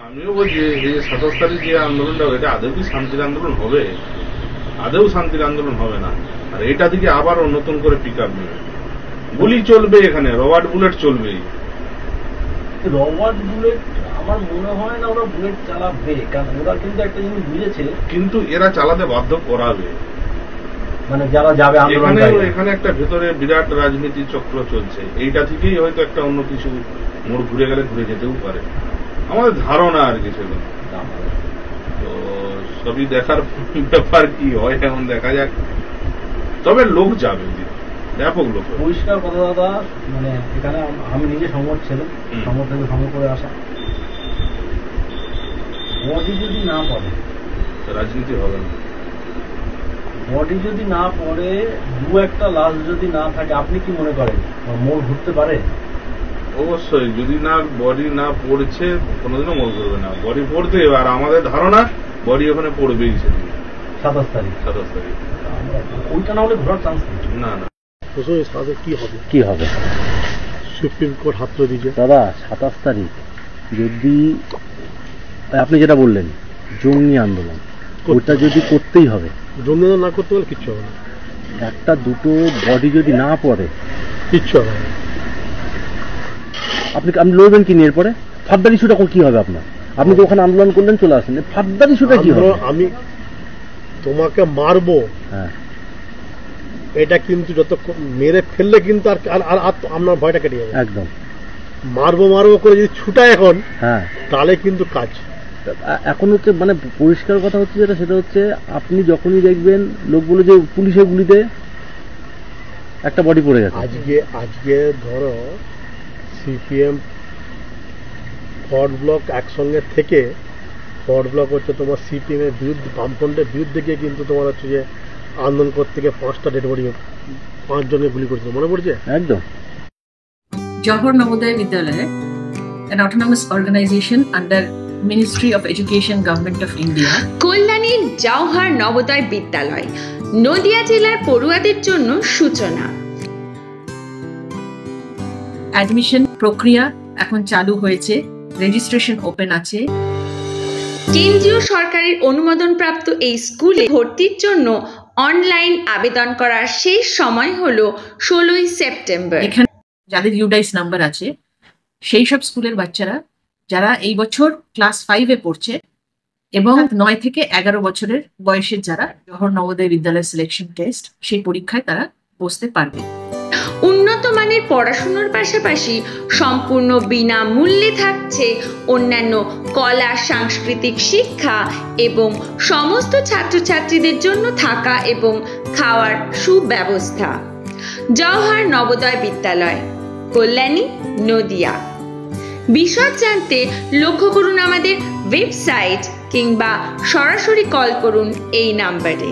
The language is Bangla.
আমিও বলছি এই যে 27 তারিখ যে আন্দোলনটা এটা আদৌ কি শান্তির আন্দোলন হবে? আদৌ শান্তির আন্দোলন হবে না। আর এটা থেকে আবার নতুন করে পিক আপ নেবে, গুলি চলবে, এখানে রবার্ট বুলেট চলবেই। রবার্ট বুলেট আমার মনে হয় না ওরা বুলেট চালাবে, কারণ ওরা কিন্তু একটা জিনিস বুঝেছে, কিন্তু এরা চালাতে বাধ্য করাবে, মানে যারা যাবে এখানে একটা ভেতরে বিরাট রাজনীতি চক্র চলছে। এইটা থেকেই হয়তো একটা অন্য কিছু মোড় ঘুরে গেলে ঘুরে যেতেও পারে, আমাদের ধারণা আর কি ছিল। তো সবই দেখার ব্যাপার, কি হয় এখন দেখা যাক। তবে লোক যাবে, ব্যাপক লোক। পরিষ্কার কথা দাদা, মানে এখানে আমি নিজে সংবাদ ছিলাম, সংবাদ থেকে সংগ্রহ করে আসা, বডি যদি না পড়ে রাজনীতি হবে না। বডি যদি না পড়ে, দু একটা লাশ যদি না থাকে, আপনি কি মনে করেন মোড় ঘুরতে পারে? অবশ্যই, যদি না বডি না পড়ছে কোনোদিনও মোড় ঘুরবে না, বডি পড়তে। আর আমাদের ধারণা বডি ওখানে পড়বেই সেদিন 27 তারিখ। ওইটা না হলে ঘোরার চান্স নেই। না না, কি হবে সুপ্রিম কোর্ট হাত ধরে দিয়েছে দাদা 27 তারিখ। যদি আপনি যেটা বললেন জঙ্গি আন্দোলন, ওটা যদি করতেই হবে, জঙ্গি আন্দোলন না করতে হলে কিচ্ছু হবে না। একটা দুটো বডি যদি না পড়ে কিচ্ছু হবে না। আপনি লড়বেন কি নিয়ে? এরপরে ফাদ্দার ইস্যুটা কি হবে আপনার? আপনি তো ওখানে আন্দোলন করলেন, চলে আসেন, ফাদ্দার ইস্যুটা কি হবে? আমি তোমাকে মারবো, হ্যাঁ, এটা কিন্তু যত মেরে ফেললে কিন্তু আর আপনার ভয়টা কেটে যাবে একদম। মারবো করে যদি ছুটায় এখন, হ্যাঁ, তাহলে কিন্তু কাজ। এখন হচ্ছে মানে পরিষ্কার কথা হচ্ছে যেটা, সেটা হচ্ছে আপনি যখনই দেখবেন লোক বলে যে পুলিশের গুলিতে একটা বডি পড়ে গেছে। আজকে ধরো সিপিএম ফরওয়ার্ড ব্লক একসঙ্গে থেকে, ফরওয়ার্ড ব্লক হচ্ছে তোমার সিপিএম এর বিরুদ্ধে, বামফ্রন্টের বিরুদ্ধে গিয়ে কিন্তু তোমার হচ্ছে যে আন্দোলন করতে গিয়ে 5টা ডেড বডি, 5 জনকে গুলি করেছিল, মনে পড়ছে? একদম। Johor Navodaya Vidyalaya, an autonomous organization under Ministry of Education, Government of India. কল্যাণীর Jawahar Navodaya বিদ্যালয় নদিয়া জেলার পড়ুয়াদের জন্য সূচনা। অ্যাডমিশন প্রক্রিয়া এখন চালু হয়েছে, রেজিস্ট্রেশন ওপেন আছে। কেন্দ্রীয় সরকারের অনুমোদনপ্রাপ্ত এই স্কুলে ভর্তির জন্য অনলাইন আবেদন করার শেষ সময় হলো 16ই সেপ্টেম্বর। এখানে যাদের ইউডাইস নাম্বার আছে, সেই সব স্কুলের বাচ্চারা যারা এই বছর ক্লাস 5-এ পড়ছে এবং 9 থেকে 11 বছরের বয়সের যারা, জওহর নবোদয় বিদ্যালয় সিলেকশন টেস্ট, সেই পরীক্ষায় তারা বসতে পারবে। উন্নত মানের পড়াশোনার পাশাপাশি সম্পূর্ণ বিনামূল্যে থাকছে অন্যান্য কলা সাংস্কৃতিক শিক্ষা এবং সমস্ত ছাত্রছাত্রীদের জন্য থাকা এবং খাওয়ার সুব্যবস্থা। জওহর নবোদয় বিদ্যালয়, কল্যাণী, নদিয়া। বিশদ জানতে লক্ষ্য করুন আমাদের ওয়েবসাইট কিংবা সরাসরি কল করুন এই নাম্বারে।